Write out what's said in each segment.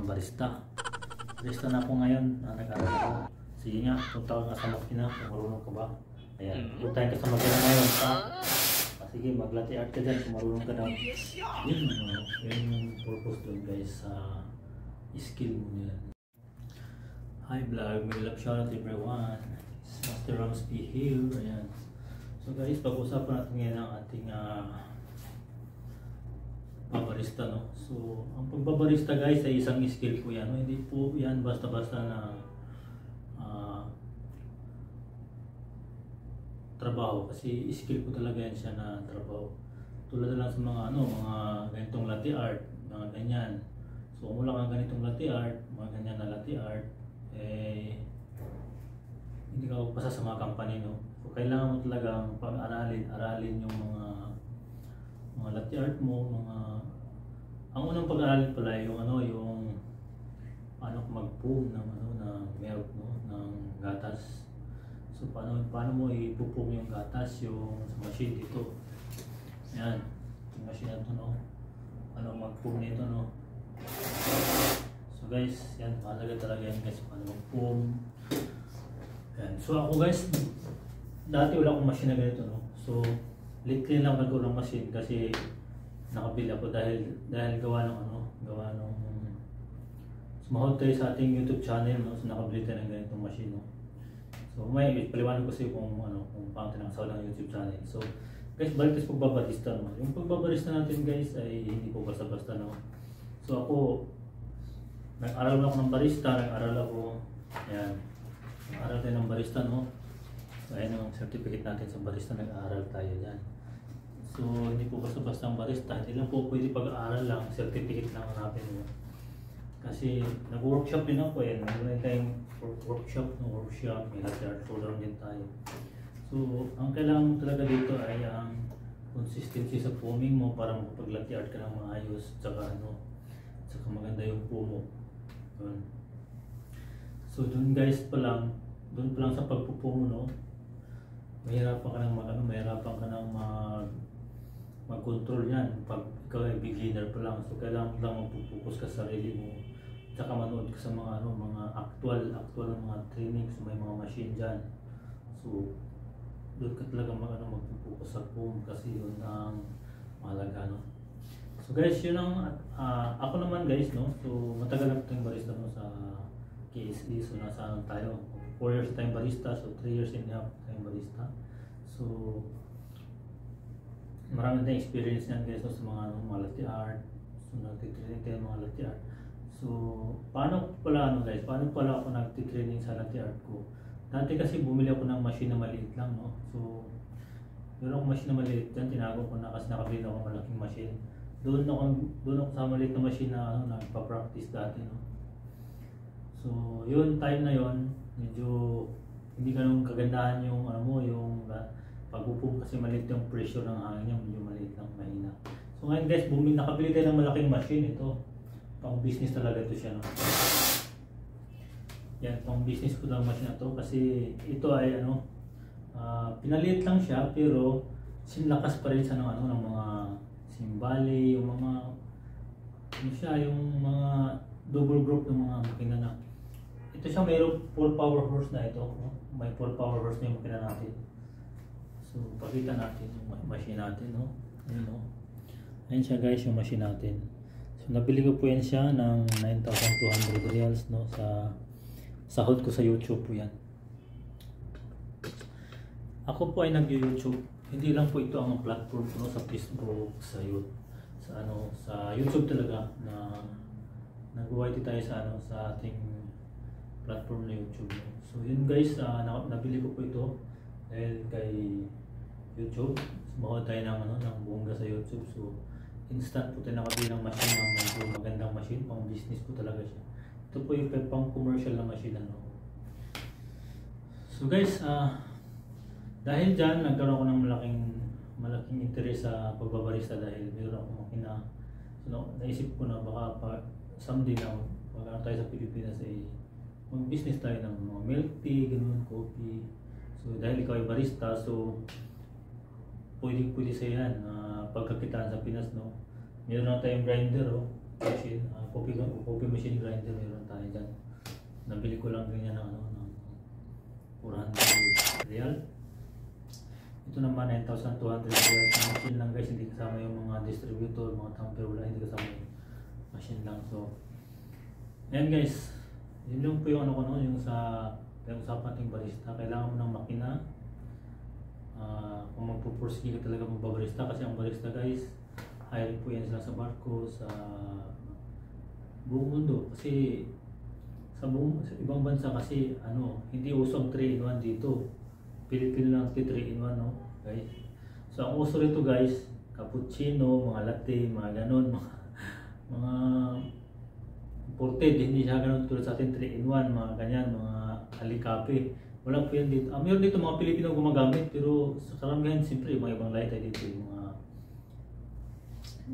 ng barista. Barista na ako ngayon, nag-aaral ako. Sige nga, punta ka sa makina kung marunong ka ba. Ayan, punta ka sa makina ngayon pa. Sige, mag-latte art ka dyan kung marunong ka daw. Yun yung purpose doon guys sa skill mo yan. Hi vlog, may love shoutout everyone. It's Master Ramsby here. Ayan. So guys, pag-usapan natin ngayon ang ating pagbabarista, no? So, ang pagbabarista guys ay isang skill po yan, no? Hindi po yan basta-basta na trabaho, kasi skill po talaga yan siya na trabaho. Tulad na lang sa mga mga ganitong latte art, mga ganyan. So, kung wala kang ganitong latte art, mga ganyan na latte art, hindi ka pasa sa mga company, no? So, kailangan mo talagang aralin yung mga latte art mo, ang unang pag-aralin pala yung yung paano mag-foam ng ng milk, no, ng gatas. So paano mo ipo-foam yung gatas yung sa machine dito. Ayan, yung machine na ito, no. Paano mag-foam nito, no. So guys, yan, mahalaga talaga yan guys, paano mag-foam. Ayan. So ako guys, dati wala akong machine na ganito, no. So lately lang nagkaroon ng machine kasi nakabili ako dahil gawa ng sumahod tayo sa ating YouTube channel, no. So nakabili tayo ng ganitong machine, no. So may paliwanag ko sa iyo kung paano tayo nakasahod ng YouTube channel. So guys, balik sa pagbabarista, no. Yung pagbabarista natin guys ay hindi po basta-basta, no. So ako nag-aral ako ng barista, ayan, nag-aral tayo ng barista, no. So ayan ang certificate natin sa barista, nag-aaral tayo dyan. So hindi po basta-basta ang barista, hindi lang po pwede pag-aaral lang, certificate lang natin, no. Kasi nag-workshop din ako, meron tayong workshop, may latte art program din tayo. So ang kailangan mo talaga dito ay ang consistency sa foaming mo para makapag-latte art ka ng maayos, tsaka maganda yung foam mo. So doon guys doon pa lang sa pagpo-foam mo, no, mahirapan ka nang mag-control yan pag ikaw ay beginner pa lang. So kailangan mo lang mag-focus ka sa sarili mo, tsaka manood ka sa mga actual ng mga trainings, may mga machine dyan. So doon ka talaga mag-focus sa foam kasi yun ang mahalaga, no. So guys, yun ang ako naman guys, no. So matagal na tayong barista, no, sa KSE. So nasa tayo 4 years tayong barista, so 3 years and a half tayong barista. So marami tayong experience yan guys, no, sa mga latte art. So nagtitraining tayo mga latte art. So paano pala ako nagtitraining sa latte art ko? Dati kasi bumili ako ng machine na maliit lang, no. So meron akong machine na maliit yan, tinago ko na kasi nakabili ako ng malaking machine. Doon ako sa maliit na machine na nagpa-practice dati, no. So yun, time na yun, medyo hindi ganun kagandahan yung yung pag-upong kasi maliit yung pressure ng hangin niya, medyo maliit lang, mahina. So ngayon guys, nakabili tayo ng malaking machine. Ito pang business talaga ito siya, no. Yan, pang business ko lang machine na to kasi ito ay pinaliit lang siya pero sinlakas pa rin sa ng mga simbali, yung mga yung mga double group ng mga makina na. Ito siya, mayroong 4 power horse na ito, no? May 4 power horse na yung makina natin. So pakita natin yung machine natin, no. Ayun, no. Ayun siya guys, yung machine natin. So nabili ko po yan siya ng 9,200 reals, no, sa sahod ko sa YouTube po yan. Ako po ay nag-YouTube. Hindi lang po ito ang platform ko, no, sa Facebook, sa YouTube talaga, na nag-YT tayo sa ating platform na YouTube. So yun guys, nabili ko po ito dahil kay YouTube. Sumahod tayo ng bongga sa YouTube. So instant po tayo nakabili ng machine, ng medyo magandang machine, pang business po talaga siya. Ito po yung pang commercial na machine, no. So guys, dahil dyan nagkaroon ako ng malaking interest sa pagbabarista dahil mayroon akong makina. So naisip ko na baka someday na pag tayo sa Pilipinas ay mag-business tayo ng mga milk tea, ganun, coffee. So dahil ikaw ay barista, so pwede sa yan pagkakitaan sa Pinas, no. Meron na tayong grinder, oh. machine, coffee machine grinder meron tayo dyan. Nabili ko lang ganyan ng, ng 400 real. Ito naman 9,200 real sa machine lang guys, hindi kasama yung mga distributor, mga tamper, wala, hindi kasama yung machine lang. So ayan guys, yun yung po yung ano ko no, yung sa usapan nating barista. Kailangan mo ng makina. Kung magpupursige ka talaga magbabarista, kasi ang barista guys, hiring po yan sila sa barko, sa buong mundo. Kasi sa ibang bansa kasi ano, hindi usong 3-in-1 dito. Pilipino lang 3-in-1 no guys. So ang uso rito guys, cappuccino, mga latte, mga ganon, mga imported, hindi siya ganun tulad sa atin 3-in-1, mga ganyan, mga alikape. Wala po yan dito. Meron dito mga Pilipino gumagamit, pero sa karamihan siyempre mga ibang lahi tayo dito, yung mga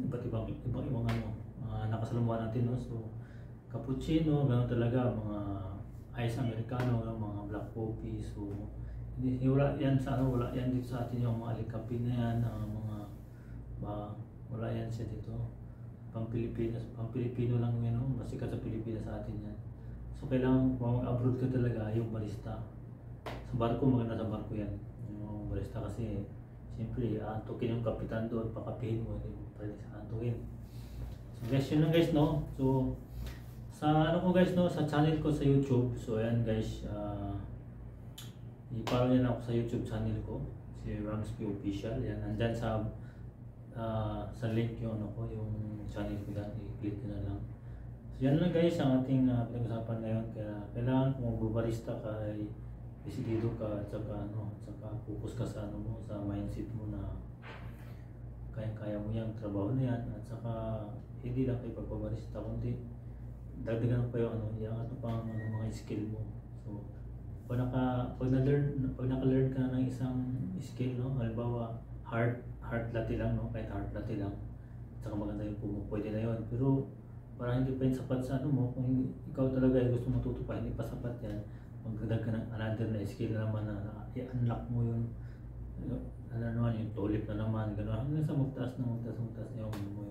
iba't ibang ano, nakasalamuhan natin no. So cappuccino, ganun talaga, mga ice americano, mga black coffee. So hindi wala yan sa ano, wala yan dito sa atin yung mga alikape na yan, mga wala yan siya dito. Pang-Pilipino lang yun, no? Masikat sa Pilipinas sa atin yan. So kailangan kung mag-abroad ka talaga, yung barista. Sa barko, maganda sa barko yan. Yung barista kasi, siyempre, aantukin yung kapitan doon, pakapihin mo, hindi mo pwede sa antukin. So guys, yun lang guys, no? So, sa ano ko guys, no? Sa channel ko sa YouTube, so ayan guys, i-follow niyo na ako sa YouTube channel ko, si Ramsby Official. Yan, nandyan sa link yung ano ko, yung channel ko yan, i-click nyo na lang. So yan lang guys ang ating pinag-usapan ngayon. Kaya kailangan kung magbabarista ka ay desidido ka, at saka focus ka sa ano mo, sa mindset mo na kaya mo yung trabaho na yan, at saka hindi lang kayo pagbabarista, kundi dagdagan pa yung ano, yung ano pang mga skill mo. So pag naka-learn ka ng isang skill, no, halimbawa hard latte lang, no, kahit hard latte lang, saka maganda yung pumo, pwede na yun. Pero parang hindi pa yung sapat sa ano mo, kung ikaw talaga ay gusto matuto pa, hindi pa sapat yan, magdadag ka ng another na skill na naman na i-unlock mo yun, ano naman, yung tulip na naman, gano'n, hanggang sa magtaas yung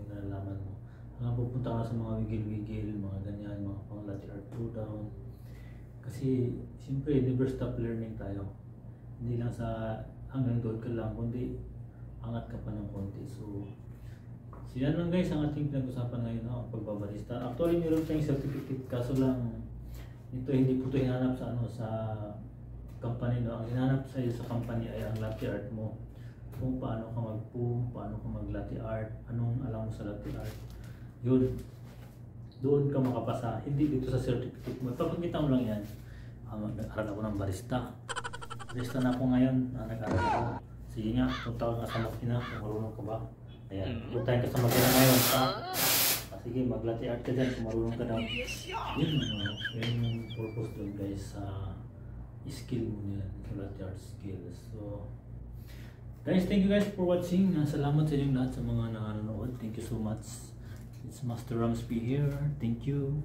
nalalaman mo, hanggang pupunta ka sa mga wigil-wigil, mga ganyan, mga pang latte art throwdown. Kasi siyempre never stop learning tayo, hindi lang sa hanggang doon ka lang, kundi angat ka pa ng konti. So yan lang guys ang ating pinag-usapan ngayon, no, pagbabarista. Actually meron tayong certificate, kaso lang ito hindi po ito hinanap sa ano, sa company, no. Ang hinanap sa iyo sa company ay ang latte art mo, kung paano ka mag-foam, paano ka mag-latte art, anong alam mo sa latte art, yun, doon ka makapasa, hindi dito sa certificate mo. Papakita mo lang yan. Nag-aral ako ng barista na ako ngayon, nag-aral ako. Sige nga, punta ka sa makina kung marunong ka ba. Ayan, punta ka sa makina ngayon. Sige, mag-latte art ka dyan kung marunong ka daw. Yun yung purpose doon guys, sa skill mo nila, sa latte art skills. So guys, thank you guys for watching. Salamat sa inyong lahat sa mga nanonood. Thank you so much. It's Master Ramsby here. Thank you.